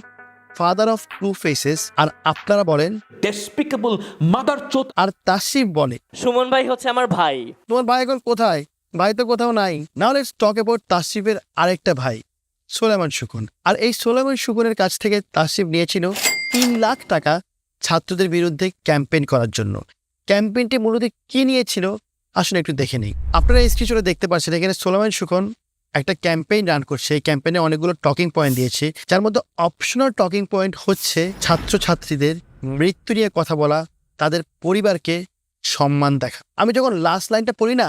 [SPEAKER 2] ফাদার অফ টু ফেসেস, আর আপনারা বলেন
[SPEAKER 8] ডেসপিকেবল মাদারচোদ।
[SPEAKER 2] আর তাসিফ বলে
[SPEAKER 6] সুমন ভাই হচ্ছে আমার ভাই।
[SPEAKER 2] তোমার ভাই এখন কোথায়? ভাই তো কোথাও নাই। নাও লেটস টক অ্যাবাউট তাসিফের আরেকটা ভাই সোলাইমান সুকুন। আর এই সোলাইমান সুকুনের কাছ থেকে তাসিফ নিয়েছিল 3 লাখ টাকা ছাত্রদের বিরুদ্ধে ক্যাম্পেইন করার জন্য। ক্যাম্পেইনটি মূলত কি নিয়েছিল আসলে একটু দেখে নেই। আপনারা এই স্ক্রিনশটে দেখতে পাচ্ছেন এখানে সোলাইমান সুকুন একটা ক্যাম্পেইন রান করছে। এই ক্যাম্পেইনে অনেকগুলো টকিং পয়েন্ট দিয়েছে, যার মধ্যে অপশনাল টকিং পয়েন্ট হচ্ছে ছাত্রছাত্রীদের মৃত্যু নিয়ে কথা বলা, তাদের পরিবারকে সম্মান দেখা। আমি যখন লাস্ট লাইনটা পড়ি না,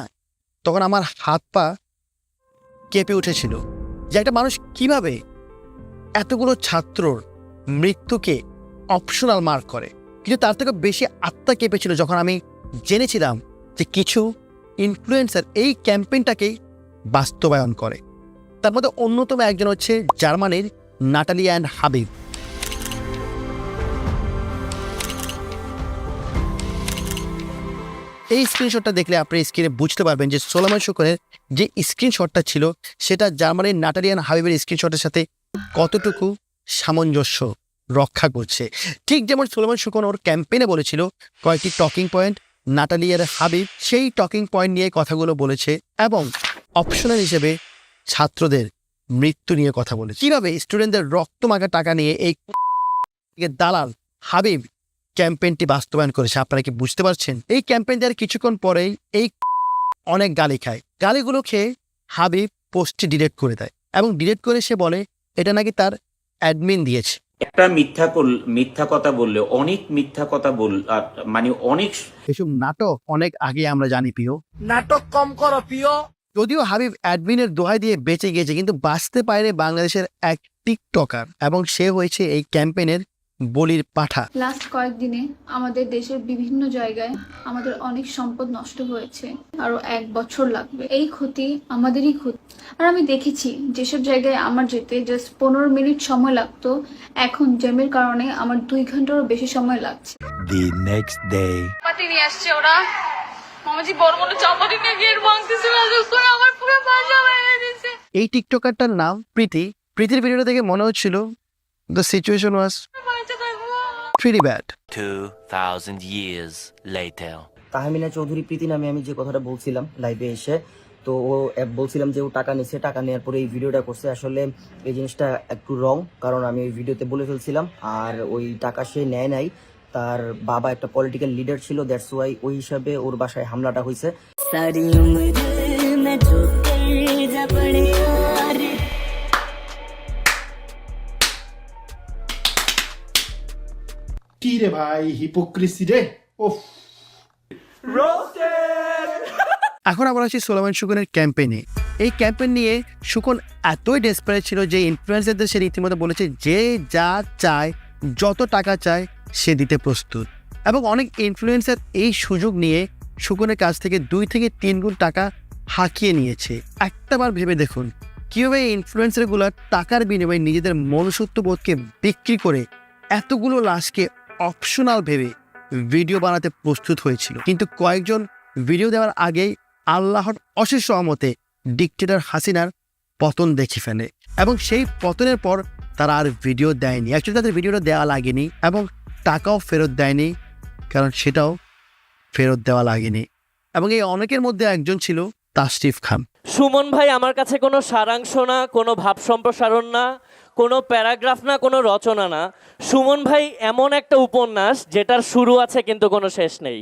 [SPEAKER 2] তখন আমার হাত পা কেঁপে উঠেছিল যে একটা মানুষ কিভাবে এতগুলো ছাত্রর মৃত্যুকে অপশনাল মার্ক করে। কিন্তু তার থেকে বেশি আত্মা কেঁপেছিল যখন আমি জেনেছিলাম যে কিছু ইনফ্লুয়েন্সার এই ক্যাম্পেইনটাকে বাস্তবায়ন করে। তার মধ্যে অন্যতম একজন হচ্ছে জার্মানির নাটালি অ্যান্ড হাবিব। এই স্ক্রিনশটটা দেখলে আপনি স্ক্রিনে বুঝতে পারবেন যে সোলাইমান সুকুনের যে স্ক্রিনশটটা ছিল সেটা জার্মানির নাটালি অ্যান্ড হাবিবের স্ক্রিনশটের সাথে কতটুকু সামঞ্জস্য রক্ষা করছে। ঠিক যেমন সোলাইমান সুকুন ওর ক্যাম্পেইনে বলেছিল কয়েকটি টকিং পয়েন্ট, নাটালি আর হাবিব সেই টকিং পয়েন্ট নিয়ে কথাগুলো বলেছে এবং অপশনাল হিসেবে ছাত্রদের মৃত্যু নিয়ে কথা বলেছে। কিভাবে স্টুডেন্টদের রক্ত মাখা টাকা নিয়ে এই দালাল হাবিব ক্যাম্পেইনটি বাস্তবায়ন করেছে আপনারা কি বুঝতে পারছেন? এই ক্যাম্পেইন দেওয়ার কিছুক্ষণ পরেই এই অনেক গালি খায়। গালিগুলো খেয়ে হাবিব পোস্টটি ডিলিট করে দেয় এবং ডিলিট করে সে বলে এটা নাকি তার অ্যাডমিন দিয়েছে।
[SPEAKER 12] একটা মিথ্যা কথা বললে অনেক মিথ্যা কথা মানে অনেক
[SPEAKER 2] এসব নাটক অনেক আগে আমরা জানি প্রিয়।
[SPEAKER 3] নাটক কম করো প্রিয়।
[SPEAKER 2] যদিও হাবিব অ্যাডমিনের দোহাই দিয়ে বেঁচে গিয়েছে, কিন্তু বাঁচতে পারে বাংলাদেশের এক টিকটকার এবং সে হয়েছে এই ক্যাম্পেইনের বলির পাঠা।
[SPEAKER 13] লাস্ট কয়েকদিনে আমাদের দেশের বিভিন্ন জায়গায় আমাদের অনেক সম্পদ নষ্ট হয়েছে, আরো 1 বছর লাগবে। এই ক্ষতি আমাদেরই ক্ষতি। আর আমি দেখেছি যেসব জায়গায় আমার যেতে জাস্ট 15 মিনিট সময় লাগতো, এখন জ্যামের কারণে আমার 2 ঘন্টারও বেশি সময় লাগছে।
[SPEAKER 14] The next day.
[SPEAKER 13] পাতি নিয়ে আসছে ওরা, মামাজি বড় বড় চাপাতি নিয়ে গিয়ে ভাঙতেছে, আমার পুরো বাসা ভেঙে দিয়েছে।
[SPEAKER 2] এই টিকটকারটার নাম প্রীতি। প্রীতির ভিডিওটা দেখে মনে হচ্ছিল the situation was pretty bad.
[SPEAKER 14] 2000 years later.
[SPEAKER 6] Tahmina Chowdhury প্রীতি নামে আমি যে কথাটা বলছিলাম লাইভে এসে, তো ও বলছিলাম যে ও টাকা নিচ্ছে, টাকা নেওয়ার পরে এই ভিডিওটা করছে। আসলে এই জিনিসটা একটু রং, কারণ আমি ওই ভিডিওতে বলে ফেলছিলাম। আর ওই টাকা সে নেয় নাই, তার বাবা একটা পলিটিক্যাল লিডার ছিল, দ্যাটস ওয়াই ওই হিসাবে ওর বাসায় হামলাটা হয়েছে।
[SPEAKER 9] কি রে ভাই, হিপোক্রিসি রে। ওফ,
[SPEAKER 2] এখন আমরা আছি সোলাইমান সুকুনের ক্যাম্পেইনে। এই ক্যাম্পেইন নিয়ে সুকুন এতই ডেসপারেট ছিল যে ইনফ্লুয়েন্সারদের সে রীতিমতো বলেছে যে যা চায়, যত টাকা চায় সে দিতে প্রস্তুত। এবং অনেক ইনফ্লুয়েন্সার এই সুযোগ নিয়ে সুকুনের কাছ থেকে 2 থেকে 3 গুণ টাকা হাঁকিয়ে নিয়েছে। একটাবার ভেবে দেখুন কীভাবে এই ইনফ্লুয়েন্সারগুলো টাকার বিনিময়ে নিজেদের মনুষ্যত্ববোধকে বিক্রি করে এতগুলো লাশকে অপশনাল ভেবে ভিডিও বানাতে প্রস্তুত হয়েছিল। কিন্তু কয়েকজন ভিডিও দেওয়ার আগেই আল্লাহর অশেষ রহমতে ডিক্টেটর হাসিনার পতন দেখে ফেলে এবং সেই পতনের পর তারা আর ভিডিও দেয়নি। অ্যাকচুয়ালি তাদের ভিডিওটা দেওয়া লাগেনি এবং টাকাও ফেরত দেয়নি, কারণ সেটাও ফেরত দেওয়া লাগেনি। এবং এই অনেকের মধ্যে একজন ছিল তাশরিফ খান।
[SPEAKER 15] সুমন ভাই আমার কাছে কোনো সারাংশ না, কোনো ভাব সম্প্রসারণ না, কোনো প্যারাগ্রাফ না, কোনো রচনা না। সুমন ভাই এমন একটা উপন্যাস যেটার শুরু আছে কিন্তু কোনো শেষ নেই।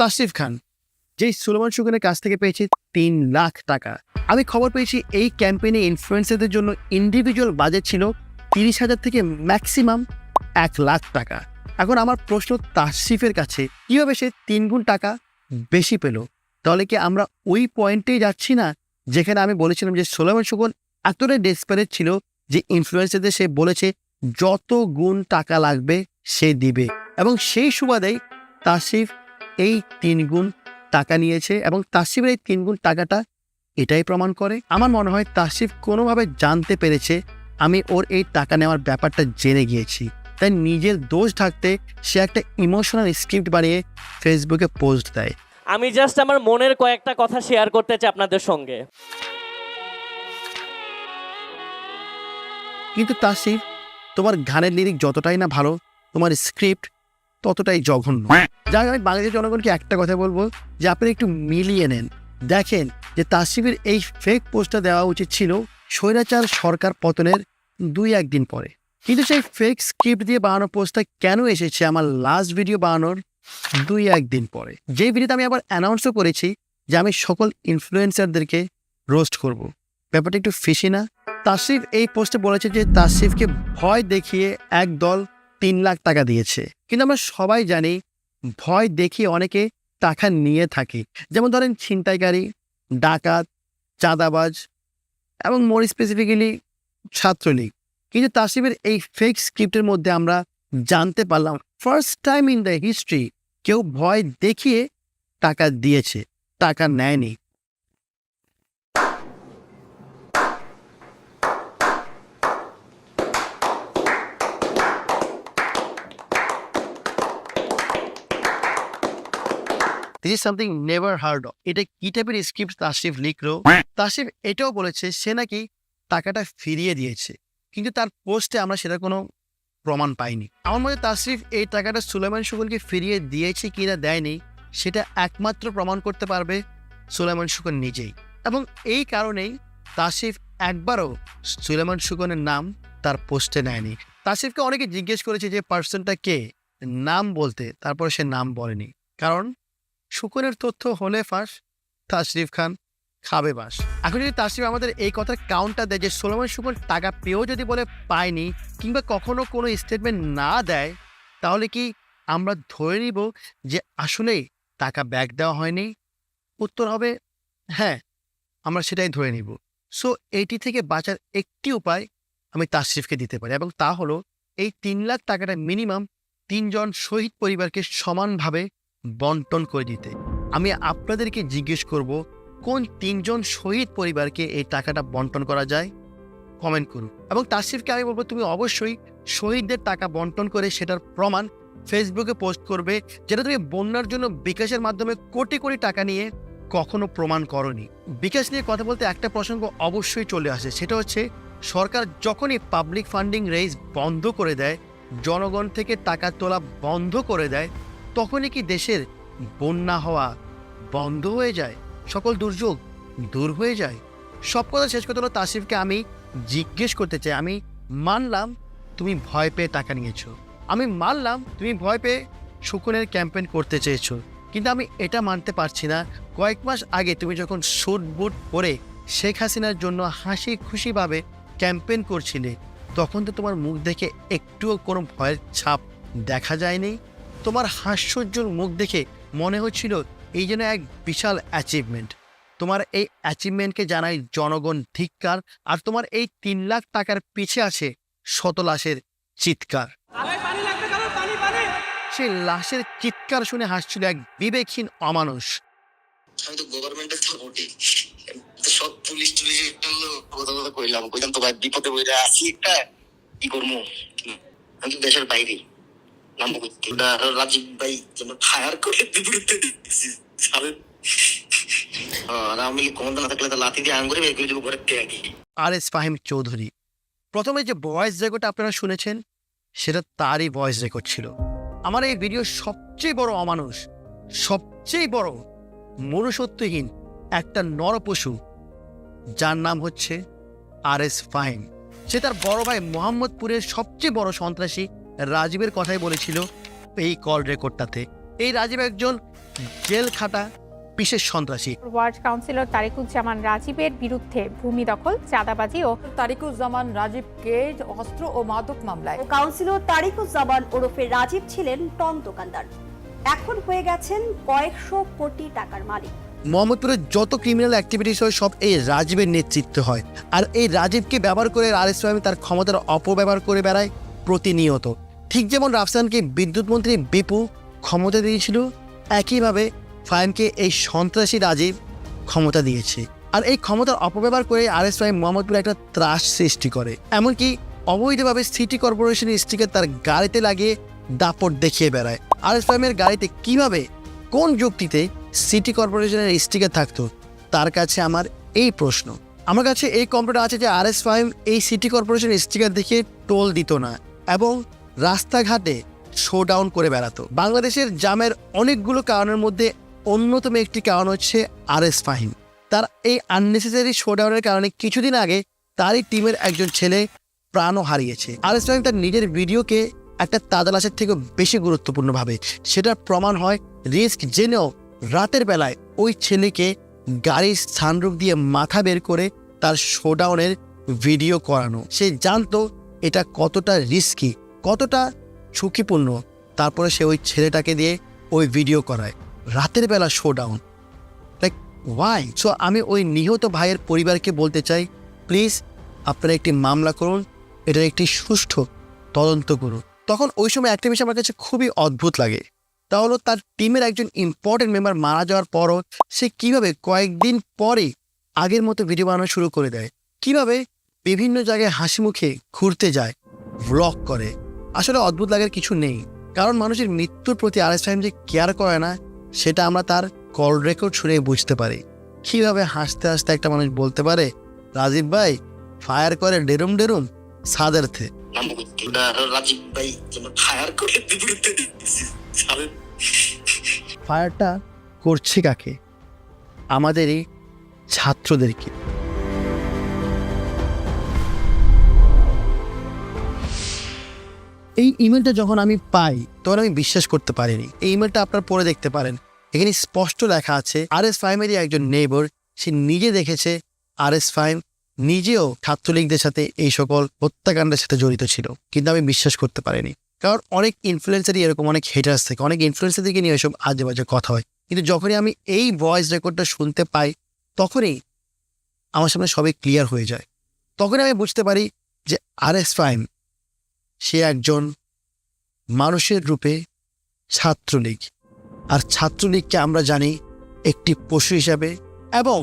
[SPEAKER 2] তাশরিফ খান যেই সুলেমান সুগনের কাছ থেকে পেয়েছে 3 লাখ টাকা। আমি খবর পেয়েছি এই ক্যাম্পেইনে ইনফ্লুয়েন্সারদের জন্য ইন্ডিভিজুয়াল বাজেট ছিল 30,000 থেকে ম্যাক্সিমাম 1 লাখ টাকা। এখন আমার প্রশ্ন তাশরিফের কাছে, কীভাবে সে 3 গুণ টাকা বেশি পেল? তাহলে কি আমরা ওই পয়েন্টেই যাচ্ছি না যেখানে আমি বলেছিলাম যে সুলেমান সুগন এতটাই ডেসপারেট ছিল যে ইনফ্লুয়েন্সারদের সে বলেছে যত গুণ টাকা লাগবে সে দিবে, এবং সেই সুবাদেই তাশরিফ এই 3 গুণ টাকা নিয়েছে। এবং তাশরিফের এই 3 গুণ টাকাটা এটাই প্রমাণ করে। আমার মনে হয় তাশরিফ কোনোভাবে জানতে পেরেছে আমি ওর এই টাকা নেওয়ার ব্যাপারটা জেনে গিয়েছি, তাই নিজের দোষ ঢাকতে সে একটা ইমোশনাল স্ক্রিপ্ট বানিয়ে ফেসবুকে পোস্ট দেয়।
[SPEAKER 15] আমি জাস্ট আমার মনের কয়েকটা কথা শেয়ার করতে চাই আপনাদের সঙ্গে।
[SPEAKER 2] কিন্তু তাশরিফ, তোমার গানের লিরিক যতটাই না ভালো, তোমার স্ক্রিপ্ট ততটাই জঘন্য। যাক, আমি বাংলাদেশের জনগণকে একটা কথা বলবো যে আপনি একটু মিলিয়ে নেন। দেখেন যে তাশরিফের এই ফেক পোস্টটা দেওয়া উচিত ছিল স্বৈরাচার সরকার পতনের 2-1 দিন পরে, কিন্তু সেই ফেক স্ক্রিপ্ট দিয়ে বানানো পোস্টটা কেন এসেছে আমার লাস্ট ভিডিও বানানোর 2-1 দিন পরে, যে ভিডিওতে আমি আবার অ্যানাউন্সও করেছি যে আমি সকল ইনফ্লুয়েন্সারদেরকে রোস্ট করব। ব্যাপারটা একটু ফিশি না? তাশরিফ এই পোস্টে বলেছে যে তাশরিফকে ভয় দেখিয়ে একদল 3 লাখ টাকা দিয়েছে, কিন্তু আমরা সবাই জানি ভয় দেখিয়ে অনেকে টাকা নিয়ে থাকে। যেমন ধরেন ছিনতাইকারী, ডাকাত, চাঁদাবাজ এবং মোর স্পেসিফিক্যালি ছাত্রলীগ। কিন্তু তাশরিফের এই ফেক স্ক্রিপ্টের মধ্যে আমরা জানতে পারলাম first time in the history কেউ ভয় দেখিয়ে টাকা দিয়েছে, টাকা নেয়নি। This is something never heard of. এটা কি টাইপের স্ক্রিপ্ট তাশরিফ লিখলো? তাশরিফ এটাও বলেছে সে নাকি টাকাটা ফিরিয়ে দিয়েছে, কিন্তু তার পোস্টে আমরা সেটা কোনো প্রমাণ পাইনি। আমার মতে তাশরিফ এই টাকাটা সুলেমান সুগনকে ফিরিয়ে দিয়েছে কিনা দেয়নি সেটা একমাত্র প্রমাণ করতে পারবে সুলেমান সুগন নিজেই। এবং এই কারণেই তাশরিফ একবারও সুলেমান সুগনের নাম তার পোস্টে নেয়নি। তাশরিফকে অনেকে জিজ্ঞেস করেছে যে পার্সনটা কে, নাম বলতে, তারপর সে নাম বলেনি, কারণ সুকনের তথ্য হলে ফাঁস, তাশরিফ খান খাবে বাস। এখন যদি তাশরিফ আমাদের এই কথার কাউন্টার দেয় যে সুলেমান সুগন টাকা পেয়েও যদি বলে পায়নি কিংবা কখনো কোনো স্টেটমেন্ট না দেয়, তাহলে কি আমরা ধরে নিব যে আসলেই টাকা ব্যাক দেওয়া হয়নি? উত্তর হবে হ্যাঁ, আমরা সেটাই ধরে নিব। সো এইটি থেকে বাঁচার একটি উপায় আমি তাশরিফকে দিতে পারি, এবং তা হলো এই 3 লাখ টাকাটা মিনিমাম 3 জন শহীদ পরিবারকে সমানভাবে বন্টন করে দিতে। আমি আপনাদেরকে জিজ্ঞেস করব কোন 3 জন শহীদ পরিবারকে এই টাকাটা বন্টন করা যায়, কমেন্ট করুন। এবং তাশরিফকে আমি বলবো তুমি অবশ্যই শহীদদের টাকা বন্টন করে সেটার প্রমাণ ফেসবুকে পোস্ট করবে, যেটা তুমি বন্যার জন্য বিকাশের মাধ্যমে কোটি কোটি টাকা নিয়ে কখনো প্রমাণ করনি। বিকাশ নিয়ে কথা বলতে একটা প্রসঙ্গ অবশ্যই চলে আসে, সেটা হচ্ছে সরকার যখনই পাবলিক ফান্ডিং রেইজ বন্ধ করে দেয়, জনগণ থেকে টাকা তোলা বন্ধ করে দেয়, তখনই কি দেশের বন্যা হওয়া বন্ধ হয়ে যায়, সকল দুর্যোগ দূর হয়ে যায়? সব কথা শেষ করতে হলো তাশরিফকে আমি জিজ্ঞেস করতে চাই, আমি মানলাম তুমি ভয় পেয়ে টাকা নিয়েছো, আমি মানলাম তুমি ভয় পেয়ে সুকনের ক্যাম্পেইন করতে চেয়েছো, কিন্তু আমি এটা মানতে পারছি না কয়েক মাস আগে তুমি যখন স্যুট বুট পরে শেখ হাসিনার জন্য হাসি খুশিভাবে ক্যাম্পেইন করছিলে, তখন তো তোমার মুখ দেখে একটুও কোনো ভয়ের ছাপ দেখা যায়নি। তোমার হাস্যোজ্জ্বল মুখ দেখে মনে হচ্ছিল এই যেন এক বিশাল অ্যাচিভমেন্ট। তোমার এই অ্যাচিভমেন্টকে জানাই জনগণ ধিক্কার, আর তোমার এই 3 লাখ টাকার পিছে আছে শত লাশের চিৎকার। সেই লাশের চিৎকার শুনে হাসছিল এক বিবেকহীন অমানুষ।
[SPEAKER 1] আমি তো গভর্নমেন্টের সাপোর্টে সব পুলিশ কথা কইলাম তো ভাই বিপদে বইরা আছি একটা কি করবো, আমি তো দেশের বাইরে নাম রাজীব ভাই যেন ফায়ার করে বিপরীতে দিচ্ছি সালেন। আর আমি ক্ষমতা না থাকলে তো লাথি দিয়ে আঙ্গুরে বের করে দেবো ঘরের থেকে।
[SPEAKER 2] আরএস ফাহিম চৌধুরী। প্রথমে যে ভয়েস রেকর্ডটা আপনারা শুনেছেন সেটা তারই ভয়েস রেকর্ড ছিল। আমার এই ভিডিও সবচেয়ে বড় অমানুষ, সবচেয়ে বড় মনুষ্যত্বহীন একটা নরপশু, যার নাম হচ্ছে আরএস ফাহিম। সে তার বড় ভাই মোহাম্মদপুরের সবচেয়ে বড় সন্ত্রাসী রাজীবের কথাই বলেছিল এই কল রেকর্ডটাতে। এই রাজীব একজন জেল খাটা বিশেষ সন্ত্রাসী।
[SPEAKER 13] ওয়ার্ড কাউন্সিলর তারিকুজ্জামান রাজীবের বিরুদ্ধে ভূমি দখল, চাঁদাবাজি ও
[SPEAKER 11] তারিকুজ্জামান রাজীবকে অস্ত্র ও মাদক মামলায়।
[SPEAKER 13] কাউন্সিলর তারিকুজ্জামান ওরফে রাজীব ছিলেন টং দোকানদার, এখন হয়ে গেছেন কয়েকশো কোটি টাকার মালিক।
[SPEAKER 2] মোহাম্মদপুরের যত ক্রিমিনাল অ্যাক্টিভিটিস হয় সব এই রাজীবের নেতৃত্বে হয়, আর এই রাজীবকে ব্যবহার করে আরএস ফাহিম তার ক্ষমতার অপব্যবহার করে বেড়ায় প্রতিনিয়ত। ঠিক যেমন রাফসানকে বিদ্যুৎ মন্ত্রী বিপু ক্ষমতা দিয়েছিল, একইভাবে ফাহিমকে এই সন্ত্রাসী রাজীব ক্ষমতা দিয়েছে। আর এই ক্ষমতার অপব্যবহার করে আরএস ফাহিম মোহাম্মদপুরে একটা ত্রাস সৃষ্টি করে, এমনকি অবৈধভাবে সিটি কর্পোরেশনের স্টিকার তার গাড়িতে লাগিয়ে দাপট দেখিয়ে বেড়ায়। আরএস ফাহিমের গাড়িতে কিভাবে, কোন যুক্তিতে সিটি কর্পোরেশনের স্টিকার থাকতো, তার কাছে আমার এই প্রশ্ন। আমার কাছে এই কম্পিউটার আছে যে আরএস ফাহিম এই সিটি কর্পোরেশনের স্টিকার দেখে টোল দিত না এবং রাস্তাঘাটে শোডাউন করে বেড়াতো। বাংলাদেশের জামের অনেকগুলো কারণের মধ্যে অন্যতম একটি কারণ হচ্ছে আরএস ফাহিম। তার এই আননেসেসারি শোডাউনের কারণে কিছুদিন আগে তারই টিমের একজন ছেলে প্রাণও হারিয়েছে। আরএস ফাহিম তার নিজের ভিডিওকে একটা তাজালাশের থেকে বেশি গুরুত্বপূর্ণ ভাবে। সেটার প্রমাণ হয় রিস্ক জেনেও রাতের বেলায় ওই ছেলেকে গাড়ির সানরুফ দিয়ে মাথা বের করে তার শোডাউনের ভিডিও করানো। সে জানতো এটা কতটা রিস্কি, কতটা ঝুঁকিপূর্ণ, তারপরে সে ওই ছেলেটাকে দিয়ে ওই ভিডিও করায় রাতের বেলা শোডাউন। Like why? সো আমি ওই নিহত ভাইয়ের পরিবারকে বলতে চাই, প্লিজ আপনারা একটি মামলা করুন, এটার একটি সুষ্ঠু তদন্ত করুন। তখন ওই সময় একটা বিষয় আমার কাছে খুবই অদ্ভুত লাগে, তা হলো তার টিমের একজন ইম্পর্টেন্ট মেম্বার মারা যাওয়ার পরও সে কিভাবে কয়েকদিন পরে আগের মতো ভিডিও বানানো শুরু করে দেয়, কিভাবে বিভিন্ন জায়গায় হাসি মুখে ঘুরতে যায়, ভ্লগ করে। আসলে অদ্ভুত লাগার কিছু নেই, কারণ মানুষের মৃত্যুর প্রতি আরএস ফাহিম যে কেয়ার করে না সেটা আমরা তার কল রেকর্ড শুনে বুঝতে পারি। কিভাবে হাসতে হাসতে একটা মানুষ বলতে পারে রাজীব ভাই ফায়ার করে ডেরুম ডেরুম সাদার্থে।
[SPEAKER 1] রাজীব ভাই যেন ফায়ার করে বিপরীতে দিচ্ছি সালেন।
[SPEAKER 2] ফায়ারটা করছে কাকে? আমাদেরই ছাত্রদেরকে। এই ইমেলটা যখন আমি পাই তখন আমি বিশ্বাস করতে পারিনি। এই ইমেলটা আপনারা পড়ে দেখতে পারেন, এখানে স্পষ্ট লেখা আছে আরএস ফাহিমেরই একজন নেইবার, সে নিজে দেখেছে আরএস ফাহিম নিজেও ছাত্রলীগদের সাথে এই সকল হত্যাকাণ্ডের সাথে জড়িত ছিল, কিন্তু আমি বিশ্বাস করতে পারিনি। কারণ অনেক ইনফ্লুয়েন্সারই এরকম, অনেক হেটার্স থাকে, অনেক ইনফ্লুয়েন্সারদেরকে নিয়ে এসব আজে বাজে কথা হয়, কিন্তু যখনই আমি এই ভয়েস রেকর্ডটা শুনতে পাই তখনই আমার সামনে সবই ক্লিয়ার হয়ে যায়। তখনই আমি বুঝতে পারি যে আরএস ফাহিম সে একজন মানুষের রূপে ছাত্রলীগ, আর ছাত্রলীগকে আমরা জানি একটি পশু হিসাবে এবং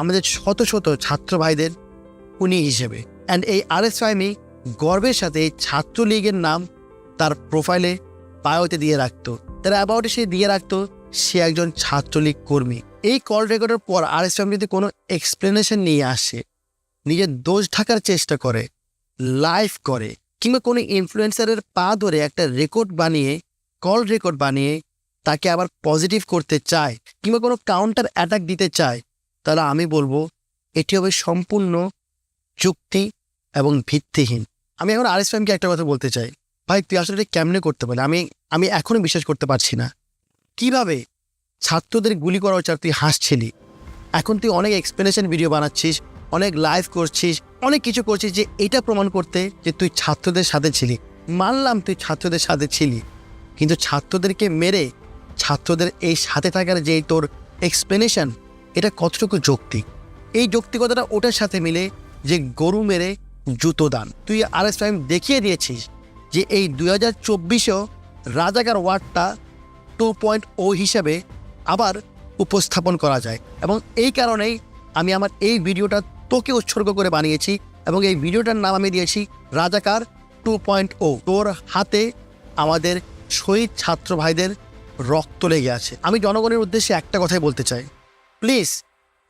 [SPEAKER 2] আমাদের শত শত ছাত্র ভাইদের খুনি হিসেবে। অ্যান্ড এই আরএস ফাহিমই গর্বের সাথে এই ছাত্রলীগের নাম তার প্রোফাইলে বায়োতে দিয়ে রাখতো, তার অ্যাবাউটে সে দিয়ে রাখতো সে একজন ছাত্রলীগ কর্মী। এই কল রেকর্ডের পর আরএস ফাহিম যদি কোনো এক্সপ্লেনেশন নিয়ে আসে, নিজের দোষ ঢাকার চেষ্টা করে, লাইভ করে, কিংবা কোনো ইনফ্লুয়েন্সারের পা ধরে একটা রেকর্ড বানিয়ে, কল রেকর্ড বানিয়ে তাকে আবার পজিটিভ করতে চায়, কিংবা কোনো কাউন্টার অ্যাটাক দিতে চায়, তাহলে আমি বলবো এটি হবে সম্পূর্ণ যুক্তি এবং ভিত্তিহীন। আমি এখন আরএস ফাহিমকে একটা কথা বলতে চাই, ভাই তুই আসলে কেমনে করতে পারলি? আমি এখনো বিশ্বাস করতে পারছি না। কিভাবে ছাত্রদের গুলি করা হচ্ছে আর তুই হাসছিলি? এখন তুই অনেক এক্সপ্লেনেশন ভিডিও বানাচ্ছিস, অনেক লাইভ করছিস, অনেক কিছু করছিস যে এটা প্রমাণ করতে যে তুই ছাত্রদের সাথে ছিলি। মানলাম তুই ছাত্রদের সাথে ছিলি, কিন্তু ছাত্রদেরকে মেরে ছাত্রদের এই সাথে থাকার যে তোর এক্সপ্লেনেশন, এটা কতটুকু যৌক্তিক? এই যৌক্তিকতাটা ওটার সাথে মিলে যে গরু মেরে জুতো দান। তুই আরএস ফাহিম দেখিয়ে দিয়েছিস যে এই 2024-এও রাজাকার ওয়ার্ডটা 2.0 হিসাবে আবার উপস্থাপন করা যায়, এবং এই কারণেই আমি আমার এই ভিডিওটা তোকে উৎসর্গ করে বানিয়েছি এবং এই ভিডিওটার নাম আমি দিয়েছি রাজাকার 2.0। তোর হাতে আমাদের শহীদ ছাত্র ভাইদের রক্ত লেগে আছে। আমি জনগণের উদ্দেশ্যে একটা কথাই বলতে চাই, প্লিজ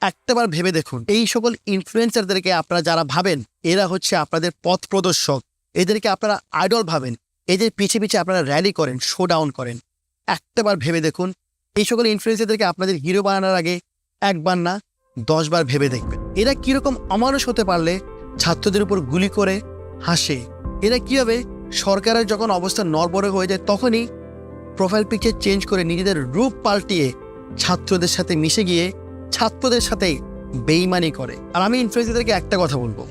[SPEAKER 2] একটাবার ভেবে দেখুন, এই সকল ইনফ্লুয়েন্সারদেরকে আপনারা যারা ভাবেন এরা হচ্ছে আপনাদের পথ প্রদর্শক, এদেরকে আপনারা আইডল ভাবেন, এদের পিছে পিছে আপনারা র্যালি করেন, শো ডাউন করেন, একটাবার ভেবে দেখুন এই সকল ইনফ্লুয়েন্সারদেরকে আপনাদের হিরো বানানোর আগে একবার না 10 বার ভেবে দেখবেন। এরা কীরকম অমানুষ হতে পারলে ছাত্রদের উপর গুলি করে হাসে। এরা কীভাবে সরকারের যখন অবস্থা নড়বড়ে হয়ে যায় তখনই প্রোফাইল পিকচার চেঞ্জ করে নিজেদের রূপ পাল্টিয়ে ছাত্রদের সাথে মিশে গিয়ে ছাত্রদের সাথেই বেইমানি করে। আর আমি ইনফ্লুয়েন্সারদেরকে একটা কথা বলবো,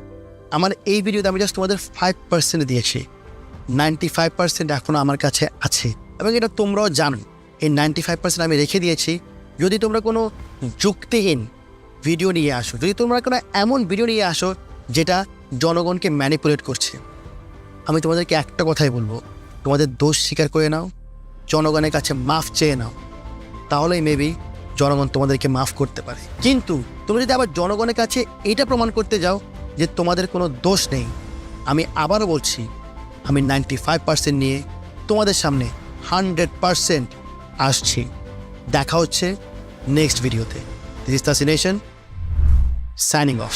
[SPEAKER 2] আমার এই ভিডিওতে আমি জাস্ট তোমাদের 5% দিয়েছি, 95% এখনও আমার কাছে আছে এবং এটা তোমরাও জানো। এই 95% আমি রেখে দিয়েছি। যদি তোমরা কোনো যুক্তিহীন ভিডিও নিয়ে আসো, যদি তোমরা কোনো এমন ভিডিও নিয়ে আসো যেটা জনগণকে ম্যানিপুলেট করছে, আমি তোমাদেরকে একটা কথাই বলবো, তোমাদের দোষ স্বীকার করে নাও, জনগণের কাছে মাফ চেয়ে নাও, তাহলেই মেবি জনগণ তোমাদেরকে মাফ করতে পারে। কিন্তু তোমরা যদি আবার জনগণের কাছে এটা প্রমাণ করতে যাও যে তোমাদের কোনো দোষ নেই, আমি আবারও বলছি, আমি 95% নিয়ে তোমাদের সামনে 100% আসছি। দেখা হচ্ছে নেক্সট ভিডিওতে। This is Tashi nation, signing off.